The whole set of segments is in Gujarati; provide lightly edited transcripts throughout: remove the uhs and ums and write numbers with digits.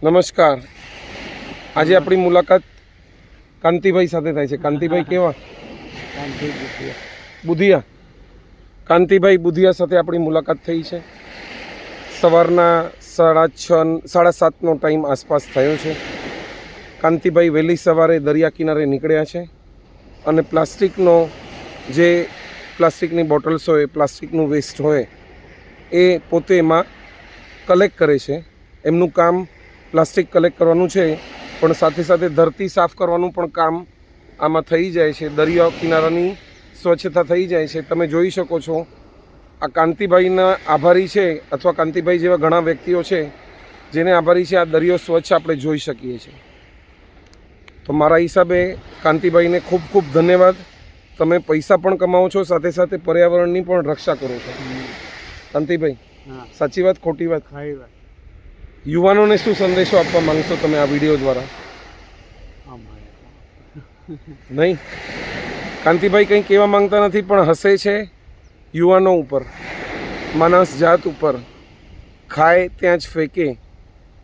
નમસ્કાર. આજે આપણી મુલાકાત કાંતિભાઈ સાથે થાય છે. કાંતિભાઈ કેવા? બુધિયા. કાંતિભાઈ બુધિયા સાથે આપણી મુલાકાત થઈ છે. સવારના 6:30-7નો ટાઈમ આસપાસ થયો છે. કાંતિભાઈ વહેલી સવારે દરિયા કિનારે નીકળ્યા છે અને પ્લાસ્ટિકની બોટલ્સ હોય, પ્લાસ્ટિકનું વેસ્ટ હોય એ પોતે એમાં કલેક્ટ કરે છે. એમનું કામ પ્લાસ્ટિક કલેક્ટ કરવાનું છે, પણ સાથે સાથે ધરતી સાફ કરવાનું પણ કામ આમાં થઈ જાય છે. દરિયા કિનારાની સ્વચ્છતા થઈ જાય છે. તમે જોઈ શકો છો આ કાંતિભાઈના આભારી છે, અથવા કાંતિભાઈ જેવા ઘણા વ્યક્તિઓ છે જેને આભારી છે. આ દરિયો સ્વચ્છ આપણે જોઈ શકીએ છીએ. તો મારા હિસાબે કાંતિભાઈને ખૂબ ખૂબ ધન્યવાદ. તમે પૈસા પણ કમાવો છો, સાથે સાથે પર્યાવરણની પણ રક્ષા કરો છો. કાંતિભાઈ, સાચી વાત ખોટી વાત? યુવાનોને શું સંદેશો આપવા માંગશો તમે આ વિડીયો દ્વારા? નહીં, કાંતિભાઈ કંઈ કહેવા માંગતા નથી, પણ હસે છે યુવાનો ઉપર, માનસ જાત ઉપર. ખાય ત્યાં જ ફેંકે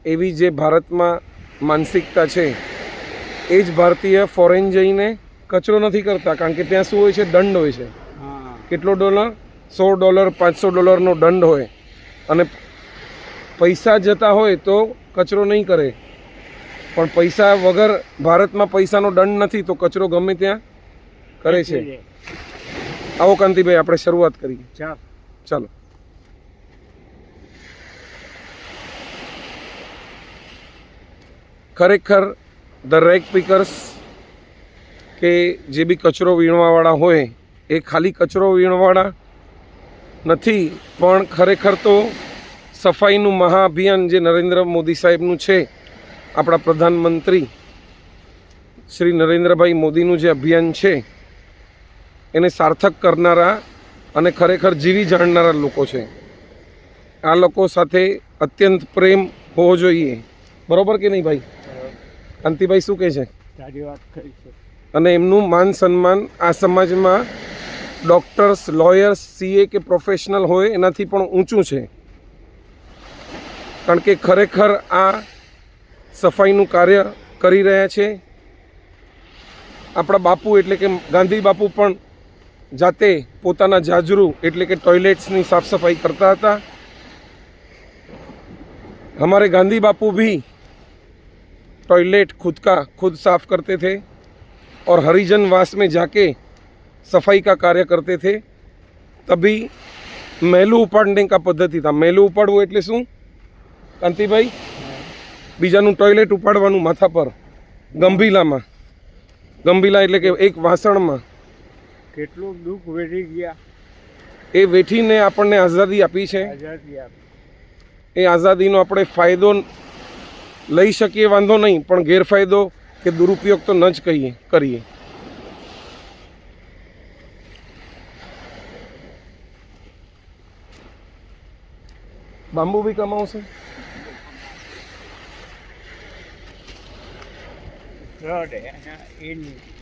એવી જે ભારતમાં માનસિકતા છે, એ જ ભારતીય ફોરેન જઈને કચરો નથી કરતા. કારણ કે ત્યાં શું હોય છે? દંડ હોય છે. કેટલો ડોલર? $100, $500નો દંડ હોય. અને પૈસા જતા હોય તો કચરો નહીં કરે, પણ પૈસા વગર ભારતમાં પૈસાનો દંડ નથી તો કચરો ગમે ત્યાં કરે છે. આવો કાંતિભાઈ, આપણે શરૂઆત કરીએ. ચાલો. ખરેખર ધ રેગ પિકર્સ કે જે બી કચરો વીણવાવાળા હોય એ ખાલી કચરો વીણવાવાળા નથી, પણ ખરેખર તો સફાઈનું મહાઅભિયાન જે નરેન્દ્ર મોદી સાહેબનું છે, આપણા પ્રધાનમંત્રી શ્રી નરેન્દ્રભાઈ મોદીનું જે અભિયાન છે એને સાર્થક કરનારા અને ખરેખર જીવી જાણનારા લોકો છે. આ લોકો સાથે અત્યંત પ્રેમ હોવો જોઈએ. બરોબર કે નહીં ભાઈ? કાંતિભાઈ શું કહે છે? સારી વાત કરી છે. અને એમનું માન સન્માન આ સમાજમાં ડૉક્ટર્સ, લોયર્સ, CA કે પ્રોફેશનલ હોય એનાથી પણ ઊંચું છે. કારણ કે ખરેખર આ સફાઈનું કાર્ય કરી રહ્યા છે. આપણા બાપુ એટલે કે ગાંધી બાપુ પણ જાતે પોતાના જાજરૂ એટલે કે टॉयलेट्सની સાફ સફાઈ करता था. हमारे गांधी बापू भी टॉयलेट खुद साफ करते थे और हरिजन वास में जाके सफाई का कार्य करते थे. तभी मैलू उपाड़ने का पद्धति था. मैलू उपाड़વું એટલે શું કાંતિભાઈ? બીજાનું ટોયલેટ ઉપાડવાનું માથા પર, ગંભીલામાં. ગંભીલા એટલે કે એક વાસણમાં. કેટલું દુઃખ વેઠી ગયા. એ વેઠીને આપણને આઝાદી આપી છે. એ આઝાદીનો આપણે ફાયદો લઈ શકીએ, વાંધો નહીં, પણ ગેરફાયદો કે દુરુપયોગ તો ન જ કરીએ. બાંબુ બી કમાવશે.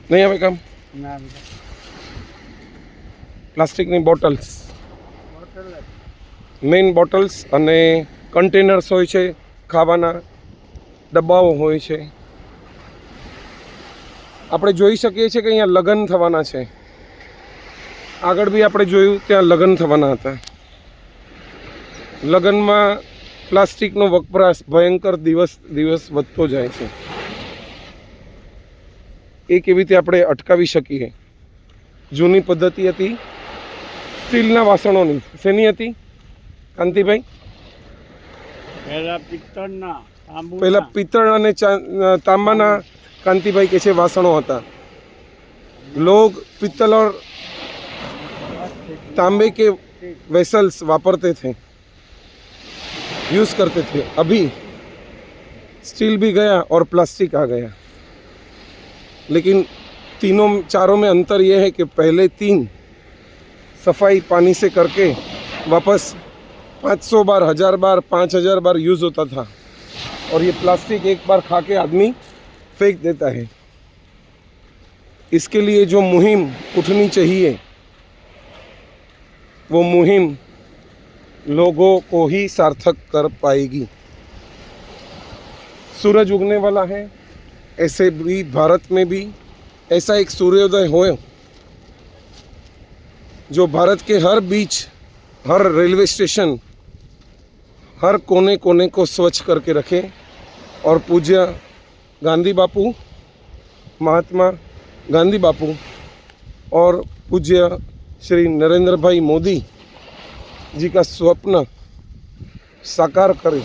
નહીં આવે કામ. પ્લાસ્ટિકની બોટલ્સ, મેઇન બોટલ્સ અને કન્ટેનર્સ હોય છે, ખાવાના ડબ્બાઓ હોય છે. આપણે જોઈ શકીએ છીએ કે અહીંયા લગ્ન થવાના છે. આગળ બી આપણે જોયું ત્યાં લગ્ન થવાના હતા. લગ્નમાં પ્લાસ્ટિકનો વપરાશ ભયંકર દિવસ વધતો જાય છે. એ કેવી રીતે આપણે અટકાવી શકીએ? જૂની પદ્ધતિ હતી સ્ટીલના વાસણોની. શેની હતી કાંતિભાઈ? પહેલા પિત્તળ અને તાંબાના કાંતિભાઈ કે છે વાસણો હતા. लोग पित्तल और तांबे के वेसल्स वापरते थे, यूज़ करते थे. अभी स्टील भी गया और प्लास्टिक आ गया. लेकिन चारों में अंतर यह है कि पहले 3 सफाई पानी से करके वापस 500 बार, 1000 बार, 5000 बार यूज़ होता था. और ये प्लास्टिक एक बार खा के आदमी फेंक देता है. इसके लिए जो मुहिम उठनी चाहिए वो मुहिम लोगों को ही सार्थक कर पाएगी. सूरज उगने वाला है, ऐसे भी भारत में भी ऐसा एक सूर्योदय हो जो भारत के हर बीच, हर रेलवे स्टेशन, हर कोने कोने को स्वच्छ करके रखे और पूज्य गांधी बापू, महात्मा गांधी बापू और पूज्य श्री नरेंद्र भाई मोदी जी का स्वप्न साकार करे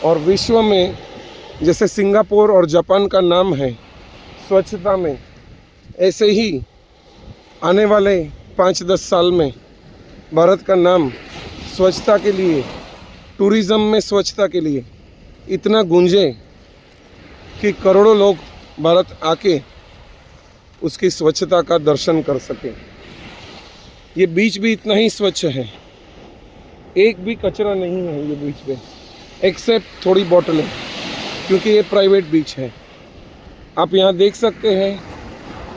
और विश्व में जैसे सिंगापुर और जापान का नाम है स्वच्छता में, ऐसे ही आने वाले 5-10 साल में भारत का नाम स्वच्छता के लिए, टूरिज़्म में स्वच्छता के लिए इतना गूंजे कि करोड़ों लोग भारत आके उसकी स्वच्छता का दर्शन कर सकें। ये बीच भी इतना ही स्वच्छ है, एक भी कचरा नहीं है ये बीच में, एक्सेप्ट थोड़ी बोतलें, क्योंकि ये प्राइवेट बीच है। आप यहाँ देख सकते हैं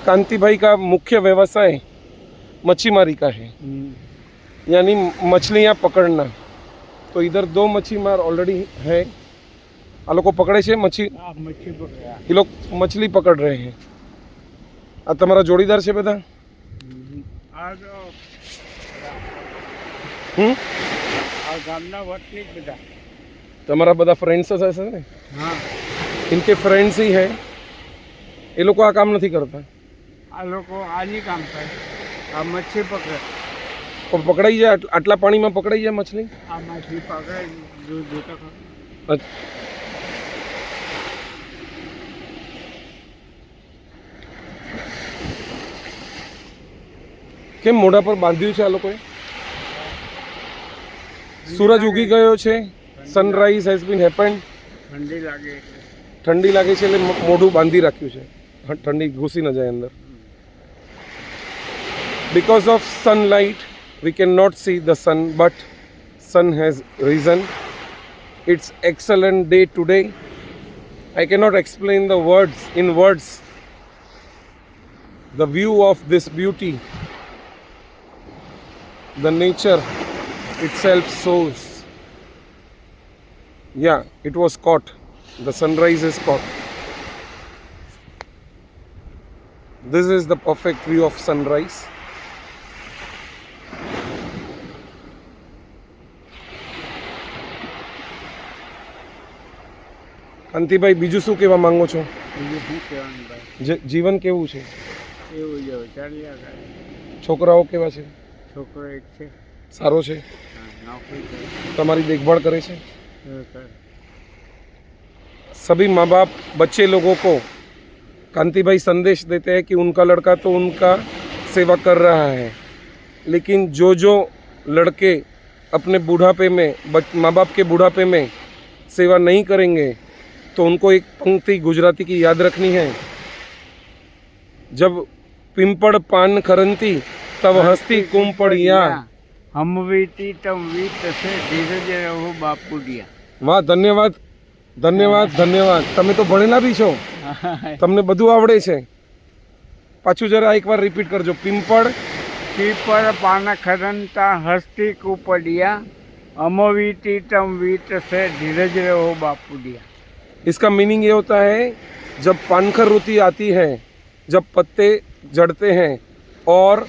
कांति भाई का मुख्य व्यवसाय मच्छीमारी का है, यानी मछलियाँ पकड़ना। तो इधर 2 मच्छीमार ऑलरेडी है, आ लोग पकड़े છે મચ્છી, મચ્છી પકડ્યા એ लोग मछली पकड़ रहे हैं। આ તમારા જોડીદાર છે બધા? આ તો હમ આ ગામના વતની જ બધા। તમારા બધા ફ્રેન્ડ્સ હશે ને? હા, इनके फ्रेंड्स ही है, એ લોકો આ કામ નથી કરતા આ લોકો આની કામ કરે, આ મચ્છી પકડે, પણ પકડાઈ જાય આટલા પાણીમાં પકડાઈ જાય મછલી? આ માછી પકડે દૂધ જોતા ખરું। કેમ મોઢા પર બાંધ્યું છે આ લોકોએ? સૂરજ ઉગી ગયો છે, સનરાઈઝ હેઝ બીન હેપન્ડ, ઠંડી લાગે એટલે ઠંડી લાગે છે એટલે મોઢું બાંધી રાખ્યું છે, ઠંડી ઘૂસી ન જાય અંદર. Because of sunlight we cannot see the sun, but sun has risen. It's excellent day today. I cannot explain the words in words the view of this beauty. The nature itself shows. Yeah, it was caught. The sunrise is caught. This is the perfect view of sunrise. Kantibhai, બીજું શું કહેવા માંગો છો? બીજું શું કહેવાનું ભાઈ? જીવન કેવું છે? એવું જ હવે ચાલ્યા કરે। છોકરાઓ કેવા છે? છોકરો એક છે, સારો છે? હા, નોકરી કરે, તમારી देखभाल करे છે? એવું કરે। सभी माँ बाप बच्चे लोगों को कांति भाई संदेश देते हैं कि उनका लड़का तो उनका सेवा कर रहा है, लेकिन जो लड़के अपने बुढ़ापे में, माँ बाप के बुढ़ापे में सेवा नहीं करेंगे तो उनको एक पंक्ति गुजराती की याद रखनी है, जब पिंपड़ पान खरंती तब हस्ती कुंपड़िया। हम वीती तम वीत से धीरज रहो बापूडिया। वाह, धन्यवाद ધન્યવાદ ધન્યવાદ. તમે તો ભણેલા બી છો, તમને બધું આવડે છે. પાછું જરા એકવાર રિપીટ કરજો. પિંપળ પીપળ પાન ખરંતા હસ્તી કુપડિયા, અમવીતી તમ વીત से धीरज रहो बापूडिया। इसका मीनिंग ये होता है, जब पानखर ऋतु आती है, जब पत्ते जड़ते हैं और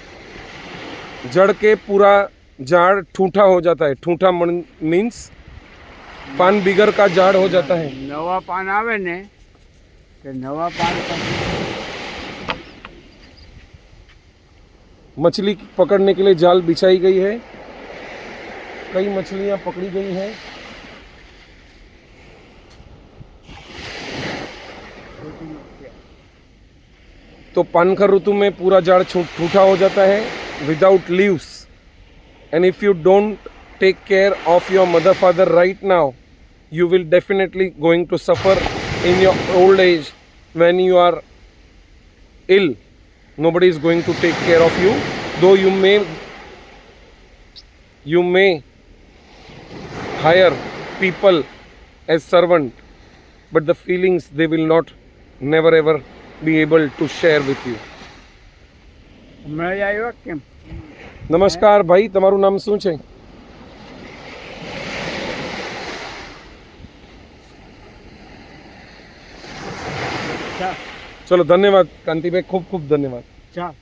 जड़ के पूरा झाड़ ठूठा हो जाता है, ठूठा मीन्स पान बिगर का झाड़ हो जाता है, नवा पान आवे ने तो नवा पान मछली पकड़ने के लिए जाल बिछाई गई है, कई मछलियां पकड़ी गई हैं। तो पानखर ऋतु में पूरा झाड़ ठूठा हो जाता है without leaves, and if you don't take care of your mother father right now, you will definitely going to suffer in your old age when you are ill. Nobody is going to take care of you, though you may hire people as servant, but the feelings they will not never ever be able to share with you. હમણાં આવ્યો કેમ? નમસ્કાર ભાઈ, તમારું નામ શું છે? ચાલ ચલો ધન્યવાદ કાંતિભાઈ, ખૂબ ખૂબ ધન્યવાદ. ચાલ